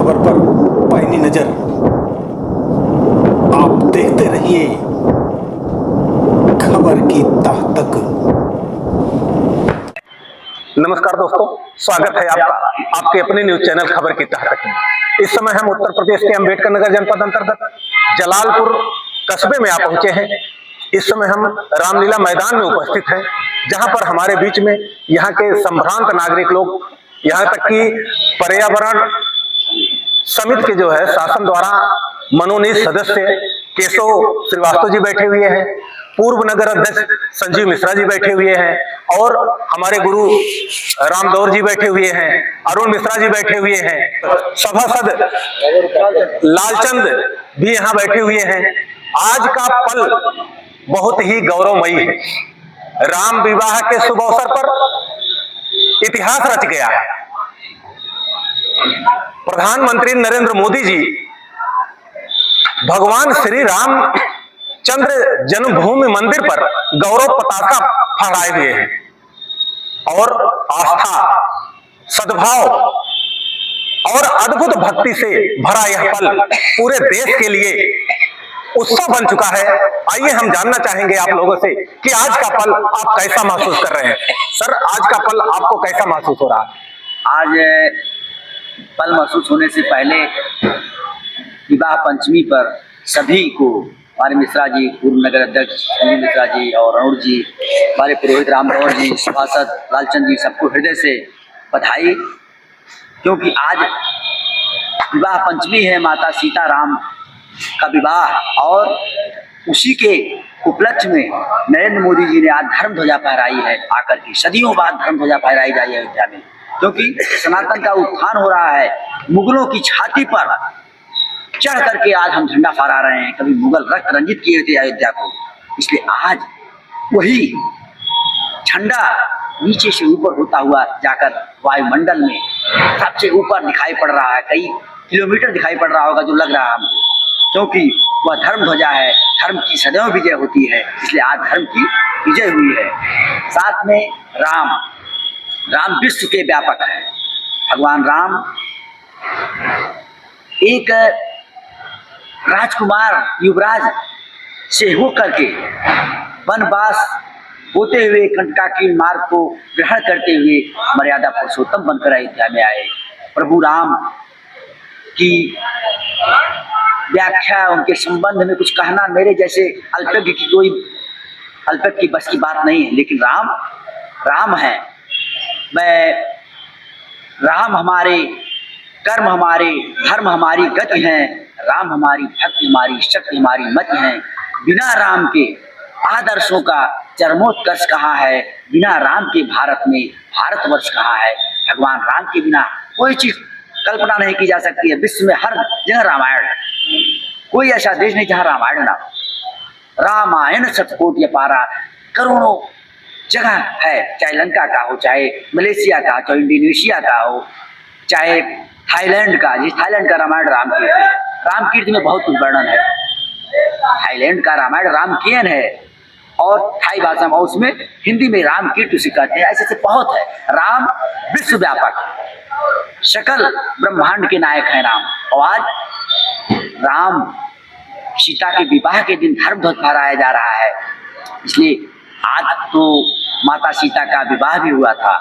खबर पर पैनी नजर। आप देखते रहिए खबर की तह तक। नमस्कार दोस्तों, स्वागत है आपका आपके अपने न्यूज चैनल खबर की तह तक में। इस समय हम उत्तर प्रदेश के अंबेडकर नगर जनपद अंतर्गत जलालपुर कस्बे में आ पहुंचे हैं। इस समय हम रामलीला मैदान में उपस्थित हैं, जहां पर हमारे बीच में यहाँ के संभ्रांत नागरिक लोग, यहाँ तक कि पर्यावरण समिति के जो है शासन द्वारा मनोनीत सदस्य केशव श्रीवास्तव जी बैठे हुए हैं, पूर्व नगर अध्यक्ष संजीव मिश्रा जी बैठे हुए हैं और हमारे गुरु रामदौर जी बैठे हुए हैं, अरुण मिश्रा जी बैठे हुए हैं, सभासद लालचंद भी यहाँ बैठे हुए हैं। आज का पल बहुत ही गौरवमयी है। राम विवाह के शुभ अवसर पर इतिहास रच गया है। प्रधानमंत्री नरेंद्र मोदी जी भगवान श्री राम चंद्र जन्मभूमि मंदिर पर गौरव पताका फहराए हुए हैं और आस्था, सद्भाव और अद्भुत भक्ति से भरा यह पल पूरे देश के लिए उत्सव बन चुका है। आइए हम जानना चाहेंगे आप लोगों से कि आज का पल आप कैसा महसूस कर रहे हैं। सर, आज का पल आपको कैसा महसूस हो रहा है? आज पल महसूस होने से पहले विवाह पंचमी पर सभी को, हमारे मिश्रा जी, पूर्व नगर अध्यक्ष संजीव मिश्रा जी और अरुण जी, हमारे पुरोहित रामदौर जी, सभासद लालचंद जी, सबको हृदय से बधाई, क्योंकि आज विवाह पंचमी है, माता सीताराम का विवाह, और उसी के उपलक्ष्य में नरेंद्र मोदी जी ने आज धर्म ध्वजा फहराई है। आकर के सदियों बाद धर्म ध्वजा फहराई जाए अयोध्या में, क्योंकि सनातन का उत्थान हो रहा है। मुगलों की छाती पर चढ़ करके आज हम झंडा फहरा रहे हैं। कभी मुगल रक्त रंजित किए थे अयोध्या को, इसलिए आज वही झंडा नीचे से ऊपर होता हुआ जाकर वायुमंडल में सबसे ऊपर दिखाई पड़ रहा है। कई किलोमीटर दिखाई पड़ रहा होगा, जो लग रहा है हमको, क्योंकि वह धर्म ध्वजा है। धर्म की सदैव विजय होती है, इसलिए आज धर्म की विजय हुई है। साथ में राम विश्व के व्यापक है। भगवान राम एक राजकुमार युवराज से होकर के वनवास होते हुए कंटकाकीर्ण मार्ग को ग्रहण करते हुए मर्यादा पुरुषोत्तम बनकर अयोध्या में आए। प्रभु राम की व्याख्या, उनके संबंध में कुछ कहना मेरे जैसे अल्पज्ञ की कोई अल्पज्ञ की बस की बात नहीं है, लेकिन राम है। राम हमारे कर्म, हमारे धर्म, हमारी गति हैं। राम हमारी भक्ति, हमारी शक्ति, हमारी मति हैं। बिना राम के आदर्शों का चरमोत्कर्ष कहाँ है? बिना राम के भारत में भारतवर्ष कहाँ है? भगवान राम के बिना कोई चीज कल्पना नहीं की जा सकती है। विश्व में हर जगह रामायण है, कोई ऐसा देश नहीं जहाँ रामायण ना हो। रामायण शतकोटि अपारा, करोड़ों जगह है, चाहे लंका का हो, चाहे मलेशिया का, चाहे इंडोनेशिया का हो, चाहे थाईलैंड का। जिस थाईलैंड का रामायण रामकीर्ति में बहुत कुछ वर्णन है। थाईलैंड का रामायण रामकियन है और थाई भाषा में, उसमें हिंदी में रामकीर्ति उसे कहते हैं। ऐसे से बहुत है। राम विश्वव्यापक, सकल ब्रह्मांड के नायक हैं राम। और आज राम सीता के विवाह के दिन धर्म ध्वज फहराया जा रहा है, इसलिए आज तो माता सीता का विवाह भी हुआ था।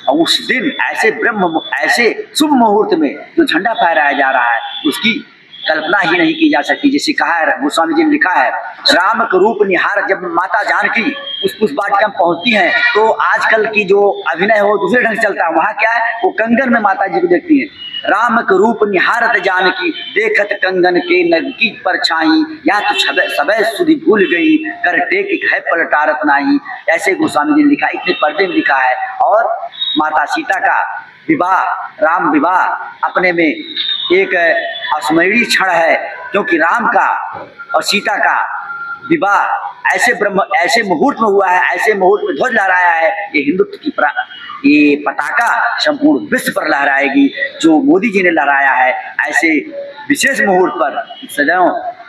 और उस दिन ऐसे शुभ मुहूर्त में जो झंडा फहराया जा रहा है, उसकी कल्पना ही नहीं की जा सकती। जैसे कहा है, गोस्वामी जी ने लिखा है, राम का रूप निहार। जब माता जानकी उस वाटिका में पहुंचती हैं, तो आजकल की जो अभिनय है वो दूसरे ढंग से चलता है। वहां क्या है, वो कंगन में माता जी को देखती हैं। राम का रूप निहारत जानकी, देखत कंगन के नगी परछाई, या तो सबे सुधि भूल गई, कर टेक है पलटारत नाही। ऐसे गोस्वामी जी ने लिखा, इतने पर्दे में लिखा है। और माता सीता का विवाह, राम विवाह अपने में एक अस्मरणीय क्षण है, क्योंकि राम का और सीता का विवाह ऐसे मुहूर्त में हुआ है, ऐसे मुहूर्त में ध्वज लहराया है। ये हिंदुत्व की ये पताका संपूर्ण विश्व पर लहराएगी, जो मोदी जी ने लहराया है। ऐसे विशेष मुहूर्त पर सदैव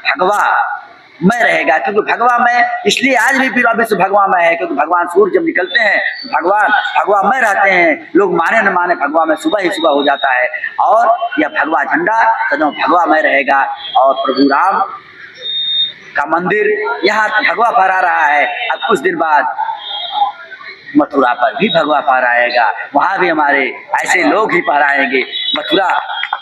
भगवा मैं रहेगा, क्योंकि भगवामय इसलिए आज भी पूरा विश्व भगवामय है, क्योंकि भगवान सूर्य जब निकलते हैं भगवान भगवामय रहते हैं। लोग माने न माने भगवामय सुबह ही सुबह हो जाता है, और यह भगवा झंडा सदैव भगवामय रहेगा। और प्रभु राम का मंदिर यहाँ भगवा फहरा रहा है। अब कुछ दिन बाद मथुरा पर भी भगवा फहराएगा, वहां भी हमारे ऐसे लोग ही फहराएंगे। मथुरा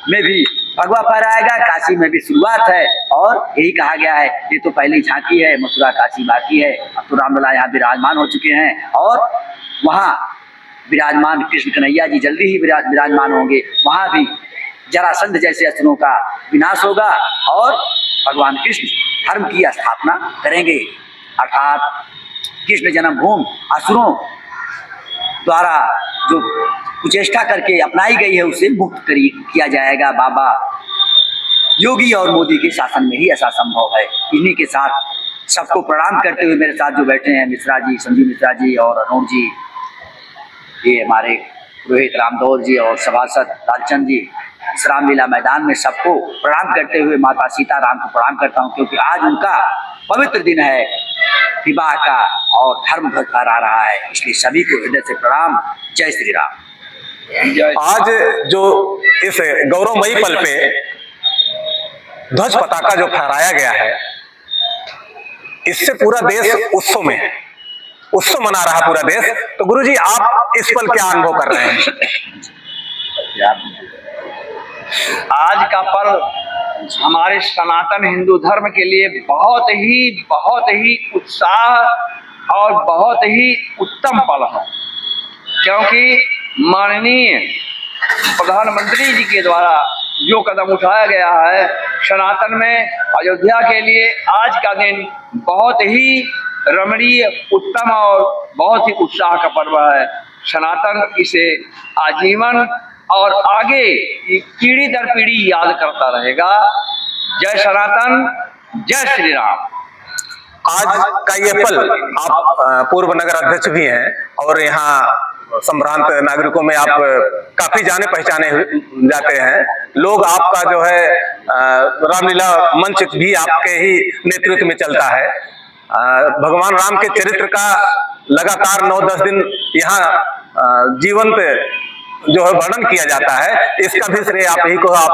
में भी भगवा फहराएगा, काशी में भी शुरुआत है, और यही कहा गया है ये तो पहली झांकी है, मथुरा काशी बाकी है। अब तो रामलला यहाँ विराजमान हो चुके हैं, और वहाँ विराजमान कृष्ण कन्हैया जी जल्दी ही विराजमान होंगे। वहाँ भी जरासंध जैसे असुरों का विनाश होगा, और भगवान कृष्ण धर्म की स्थापना करेंगे। अर्थात कृष्ण जन्मभूमि असुरों द्वारा जो कुचेष्टा करके अपनाई गई है उसे मुक्त किया जाएगा। बाबा योगी और मोदी के शासन में ही ऐसा संभव है। इन्हीं के साथ सबको प्रणाम करते हुए मेरे साथ जो बैठे हैं मिश्रा जी, संजीव मिश्रा जी और अरुण जी, ये हमारे रोहित रामदौर जी और सभासद लालचंद जी, इस रामलीला मैदान में सबको प्रणाम करते हुए माता सीताराम को प्रणाम करता हूँ, क्योंकि आज उनका पवित्र दिन है विवाह का, और धर्म ध्वज फहरा रहा है, इसलिए सभी को हृदय से प्रणाम। जय श्री राम। आज जो इस गौरवमयी पल पे ध्वज पताका जो फहराया गया है, इससे पूरा देश उत्सव में है, उत्सव मना रहा पूरा देश। तो गुरुजी आप इस पल क्या अनुभव कर रहे हैं? आज का पल हमारे सनातन हिंदू धर्म के लिए बहुत ही उत्साह और बहुत ही उत्तम पल है, क्योंकि माननीय प्रधानमंत्री जी के द्वारा जो कदम उठाया गया है सनातन में अयोध्या के लिए, आज का दिन बहुत ही रमणीय, उत्तम और बहुत ही उत्साह का पर्व है। सनातन इसे आजीवन और आगे पीढ़ी दर पीढ़ी याद करता रहेगा। जय सनातन, जय श्री राम। आज का ये पल, आप पूर्व नगर अध्यक्ष भी हैं और यहाँ संभ्रांत नागरिकों में आप काफी जाने पहचाने जाते हैं। लोग आपका जो है रामलीला मंच भी आपके ही नेतृत्व में चलता है। भगवान राम के चरित्र का लगातार 9-10 दिन यहाँ जीवंत जो है वर्णन किया जाता है, इसका भी श्रेय आप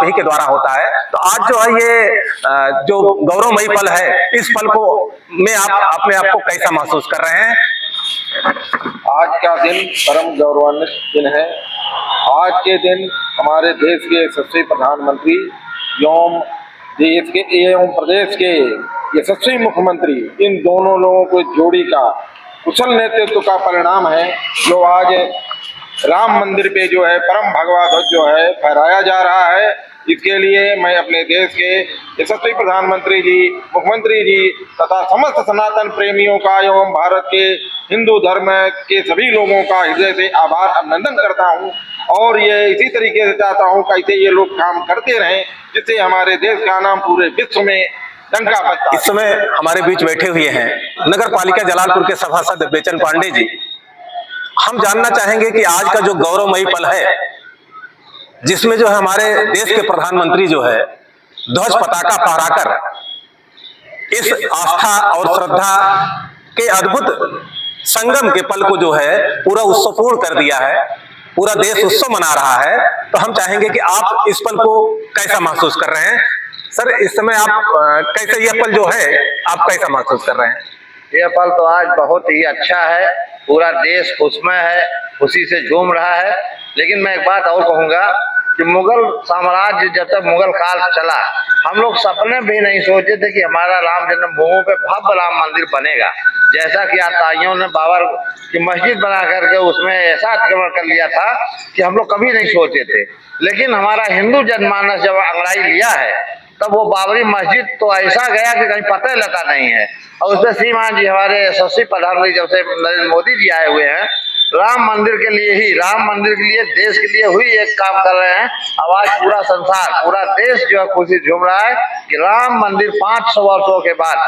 ही के द्वारा होता है। तो आज जो है ये जो गौरवमयी पल है, इस पल को में आप अपने आप को कैसा महसूस कर रहे हैं? आज का दिन परम गौरवान्वित दिन है। आज के दिन हमारे देश के यशस्वी प्रधानमंत्री एवं देश के एवं प्रदेश के यशस्वी मुख्यमंत्री, इन दोनों लोगों को जोड़ी का कुशल नेतृत्व का परिणाम है, जो आज राम मंदिर पे जो है परम भगवा ध्वज जो है फहराया जा रहा है। इसके लिए मैं अपने देश के यशस्वी प्रधानमंत्री जी, मुख्यमंत्री जी तथा समस्त सनातन प्रेमियों का एवं भारत के हिंदू धर्म के सभी लोगों का हृदय से आभार अभिनंदन करता हूं, और ये इसी तरीके से चाहता हूं कि ऐसे ये लोग काम करते रहें, जिससे हमारे देश का नाम पूरे विश्व में डंका बजता। इस समय हमारे बीच बैठे हुए हैं नगर पालिका जलालपुर के सभासद बेचन पांडे जी। हम जानना चाहेंगे कि आज का जो गौरवमयी पल है, जिसमें जो है हमारे देश के प्रधानमंत्री जो है ध्वज पताका फहराकर इस आस्था और श्रद्धा के अद्भुत संगम के पल को जो है पूरा उत्सवपूर्ण कर दिया है, पूरा देश उत्सव मना रहा है। तो हम चाहेंगे कि आप इस पल को कैसा महसूस कर रहे हैं? सर, इस समय आप कैसे यह पल जो है आप कैसा महसूस कर रहे हैं? यह पल तो आज बहुत ही अच्छा है, पूरा देश खुशमय है, खुशी से झूम रहा है। लेकिन मैं एक बात और कहूँगा कि मुगल साम्राज्य जब तक मुगल काल चला, हम लोग सपने भी नहीं सोचे थे कि हमारा राम जन्मभूमि पे भव्य राम मंदिर बनेगा। जैसा कि आताइयों ने बाबर की मस्जिद बना करके उसमें ऐसा अतिक्रमण कर लिया था कि हम लोग कभी नहीं सोचे थे। लेकिन हमारा हिंदू जनमानस जब अंगड़ाई लिया है, तब वो बाबरी मस्जिद तो ऐसा गया कि कहीं पता लगा नहीं है। और उसमें श्रीमान जी हमारे यशस्वी प्रधानमंत्री जब से नरेंद्र मोदी जी आए हुए हैं, राम मंदिर के लिए ही, राम मंदिर के लिए, देश के लिए हुई एक काम कर रहे हैं। अब आज पूरा संसार, पूरा देश जो है खुशी झूम रहा है कि राम मंदिर 500 वर्षों के बाद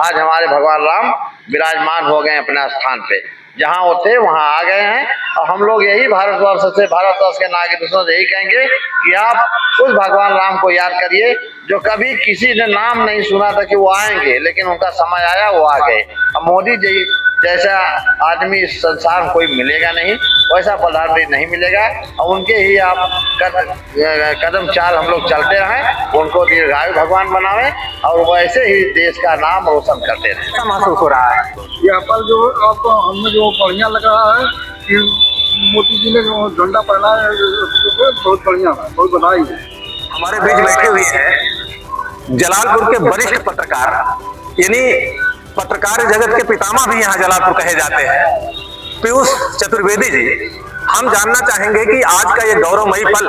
आज हमारे भगवान राम विराजमान हो गए अपने स्थान पे। जहाँ वो थे वहाँ आ गए हैं। और हम लोग यही भारतवर्ष के नागरिकों से यही कहेंगे कि आप उस भगवान राम को याद करिए जो कभी किसी ने नाम नहीं सुना था कि वो आएंगे, लेकिन उनका समय आया, वो आ गए। अब मोदी जी जैसा आदमी इस संसार में कोई मिलेगा नहीं, वैसा प्रधानमंत्री नहीं मिलेगा। और उनके ही आप कदम चाल हम लोग चलते रहें, उनको दीर्घायु भगवान बनावे और वैसे ही देश का नाम रोशन करते रहें। कैसा महसूस हो रहा है? यहाँ पर जो आपको हमें जो बढ़िया लग रहा है कि मोदी जी ने जो झंडा पहना है बहुत बढ़िया है, बहुत बधाई है। हमारे बीच बैठे हुए हैं जलालपुर के वरिष्ठ पत्रकार, यानी पत्रकार जगत के पितामह भी यहाँ जलालपुर कहे जाते हैं, पीयूष चतुर्वेदी जी। हम जानना चाहेंगे कि आज का ये गौरवमयी पल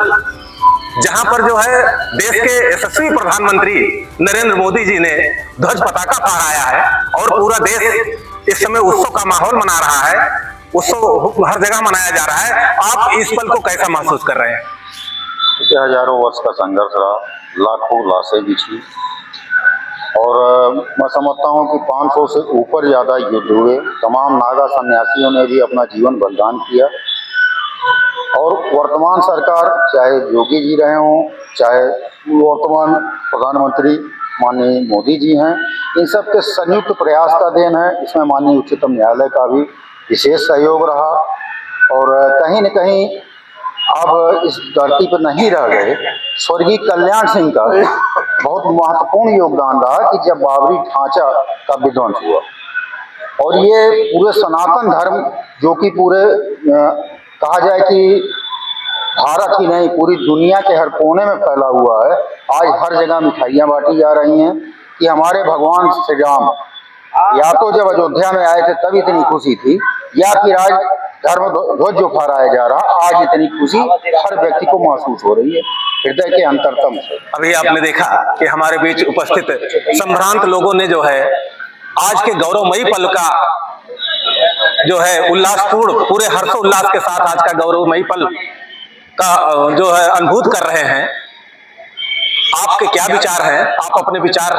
जहां पर जो है देश के यशस्वी प्रधानमंत्री नरेंद्र मोदी जी ने ध्वज पताका फहराया है और पूरा देश इस समय उत्सव का माहौल मना रहा है, उत्सव हर जगह मनाया जा रहा है, आप इस पल को कैसा महसूस कर रहे हैं? हजारों वर्ष का संघर्ष रहा, लाखों लाशें बिछी और मैं समझता हूँ कि 500 से ऊपर ज़्यादा युद्ध हुए। तमाम नागा सन्यासियों ने भी अपना जीवन बलिदान किया और वर्तमान सरकार, चाहे योगी जी रहे हों, चाहे वर्तमान प्रधानमंत्री माननीय मोदी जी हैं, इन सब के संयुक्त प्रयास का देन है। इसमें माननीय उच्चतम न्यायालय का भी विशेष सहयोग रहा और कहीं न कहीं अब इस धरती पर नहीं रह गए। स्वर्गीय कल्याण सिंह का बहुत महत्वपूर्ण योगदान रहा कि जब बाबरी ढांचा का विध्वंस हुआ और ये पूरे सनातन धर्म जो कि पूरे कहा जाए कि भारत ही नहीं पूरी दुनिया के हर कोने में फैला हुआ है। आज हर जगह मिठाइयाँ बांटी जा रही हैं कि हमारे भगवान श्री राम या तो जब अयोध्या में आए थे तब इतनी खुशी थी, या कि राज धर्म ध्वज जो फहराया जा रहा, आज इतनी खुशी हर व्यक्ति को महसूस हो रही है हृदय के अंतरतम से। अभी आपने देखा कि हमारे बीच उपस्थित संभ्रांत लोगों ने जो है आज के गौरवमयी पल का जो है उल्लासपूर्ण पूरे हर्षोल्लास के साथ आज का गौरवमयी पल का जो है अनुभूत कर रहे हैं। आपके क्या विचार हैं? आप अपने विचार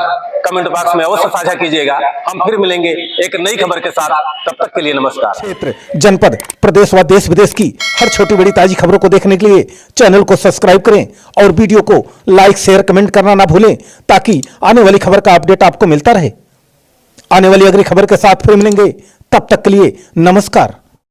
कमेंट बॉक्स में अवश्य साझा कीजिएगा। हम फिर मिलेंगे एक नई खबर के साथ, तब तक के लिए नमस्कार। क्षेत्र, जनपद, प्रदेश व देश विदेश की हर छोटी बड़ी ताजी खबरों को देखने के लिए चैनल को सब्सक्राइब करें और वीडियो को लाइक शेयर कमेंट करना ना भूलें, ताकि आने वाली खबर का अपडेट आपको मिलता रहे। आने वाली अगली खबर के साथ फिर मिलेंगे, तब तक के लिए नमस्कार।